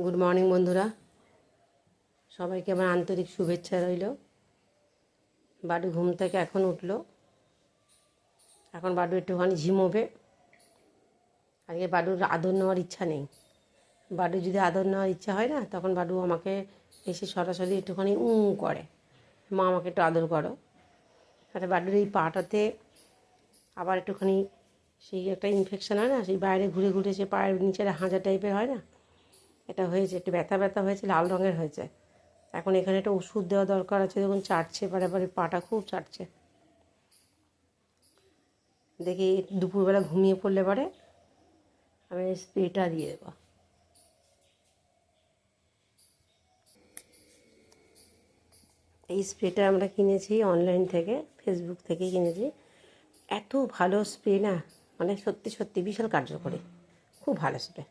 Good morning বন্ধুরা, সবাইকে আমার আন্তরিক শুভেচ্ছা রইল। বাডু ঘুম থেকে এখন উঠলো। এখন বাডু একটুখানি ঝিমোবে। আজকে বাডুর আদর নেওয়ার ইচ্ছা নেই। বাডু যদি আদর নেওয়ার ইচ্ছা হয় না, তখন বাডু আমাকে এসে সরাসরি একটুখানি করে, মা আমাকে একটু আদর করো। তাহলে বাডুর এই পাটাতে আবার একটুখানি সেই একটা ইনফেকশান হয় না, সেই বাইরে ঘুরে ঘুরে সে পায়ের নিচের হাঁজা টাইপের হয় না, এটা হয়েছে, একটু ব্যথা ব্যথা হয়েছে, লাল রঙের হয়েছে। এখন এখানে একটা ওষুধ দেওয়া দরকার আছে। দেখুন চাটছে, বারে পাটা খুব চাটছে। দেখি দুপুরবেলা ঘুমিয়ে পড়লে পরে আমি স্প্রেটা দিয়ে দেবো। এই স্প্রেটা আমরা কিনেছি অনলাইন থেকে, ফেসবুক থেকে কিনেছি। এত ভালো স্প্রে না, মানে সত্যি সত্যি বিশাল কার্যকরী, খুব ভালো স্প্রে।